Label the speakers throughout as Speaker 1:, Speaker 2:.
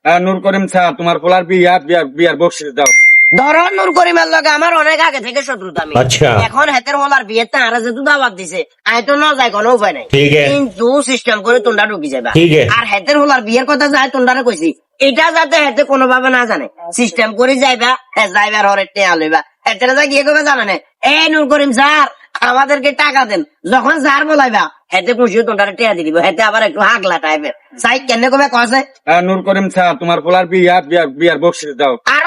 Speaker 1: নূর করিম sir তোমার পোলার বিয়ার বকশিস দাও।
Speaker 2: ধরো নূর করিমের লগে আমার অনেক আগে থেকে শত্রুতা আমি।
Speaker 3: আচ্ছা।
Speaker 2: এখন হেতের হলার বিয়েতে আর যেহেতু দাওয়াত দিছে আমি তো না যাই কোনো উপায় নাই,
Speaker 3: ঠিক আছে।
Speaker 2: কিন্তু সিস্টেম করে তোমরা ঢুকি যাবা।
Speaker 3: ঠিক আছে।
Speaker 2: আর হেতের হলার বিয়ের কথা যাই তোমরা কইছি এটা যাতে হেতে কোনো ভাবে না জানে, সিস্টেম করে যাইবা, যাইবার হরে টেয়া লইবা, হেতের যা গিয়ে কবে জানে না এ নূর করিম স্যার আমাদেরকে টাকা দেন, যখন স্যার বলাইবা হেতে খুশি তোমরা টেয়া দিয়ে দিব, হেতে আবার একটু হাগলা টাইপের সাই কেন কবে কছে
Speaker 1: নূর করিম স্যার তোমার পোলার বিয়ার বকশিস দাও।
Speaker 2: আর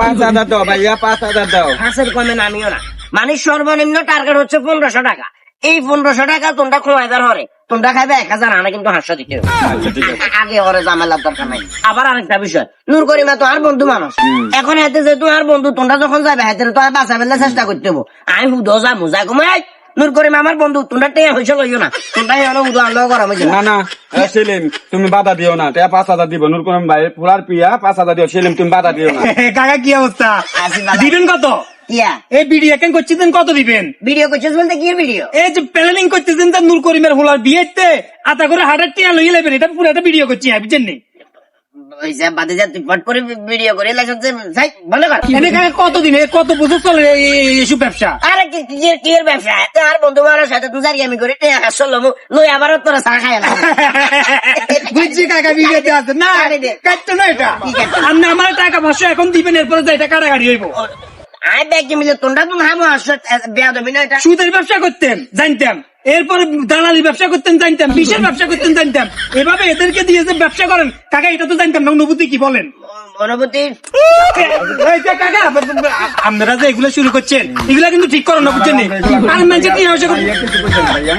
Speaker 1: 5,000 দাও ভাইয়া, 5,000 দাও।
Speaker 2: হাসের কমে নামিও না, মানে সর্বনিম্ন টার্গেট হচ্ছে 1500 টাকা। এই 1500 টাকা তোমরা খোয়াইবার হরে তোমরা খাইবে 1000 আনা, কিন্তু 500 দিতে হবে।
Speaker 1: আচ্ছা, ঠিক আছে।
Speaker 2: আগে হরে ঝামেলার দরকার নাই। আবার আরেকটা বিষয়, নূর করিমা তো আর বন্ধু মানুষ, এখন হাতে যেহেতু আর বন্ধু তোমরা যখন যাবে হাতে তো আর বাঁচা ফেললে চেষ্টা করতে হবো। আমি হুদো যা মোজা কমাই নূর করিম আমার বন্ধু, তোমরা টেয়া হয়েছে লইও না, তোমরা এনে উদো আনলেও করা হয়েছে
Speaker 1: না না সেলিম তুমি বাধা দিও না, 5,000 দিব। নূর করিম ভাই পোলার পিয়া 5,000 দিও। সেলিম তুমি বাধা দিও না।
Speaker 4: কাকা কি অবস্থা? দিবেন কত?
Speaker 2: ইয়া
Speaker 4: এই ভিডিও কেন করছেন, কত দিবেন?
Speaker 2: ভিডিও করছিস বলতে কি ভিডিও?
Speaker 4: এই যে প্ল্যানিং করতেছেন তা নূর করিমের হোলার বিয়েতে আতা করে হার্টের টিয়া লইয়ে লেবেন, এটা পুরো একটা ভিডিও করছি বুঝছেন নি?
Speaker 2: ওইসে বাদে যা তুই ফট করে ভিডিও করে লাইসেন্স যাই ভালো কর।
Speaker 4: এনে কাকা কতদিন কত বছর চলে এইসব ব্যবসা?
Speaker 2: আরে কি এর ব্যবসা? আর বন্ধু বান্ধবের সাথে তুই জারি আমি করে টেয়া আসল লই আবার তোরা চা খায় না।
Speaker 4: বুঝছি কাকা ভিডিওতে আছে না, কাটতো না এটা। আপনি আমার টাকা 500 এখন দিবেন, এরপরে যা এটা কাটাকাটি হইব।
Speaker 2: আই ব্যাগ মিলে তোমরা তো হামো আসো বেয়া দেবি না এটা।
Speaker 4: সুদের ব্যবসা করতেন জানতাম, এরপরে দালালি ব্যবসা করতেন জানতাম, বিষের ব্যবসা করতেন জানতাম, এভাবে এদেরকে দিয়ে যে ব্যবসা করেন কাকা এটা তো জানতাম না। অনুভূতি কি বলেন?
Speaker 2: অনুভূতি
Speaker 4: এই যে কাকা আপনারা যে এগুলো শুরু করছেন এগুলা কিন্তু ঠিক করেন না বুঝছেন? আর মানুষের কি
Speaker 1: ভাইয়া কিছু বলছেন না ভাইয়া।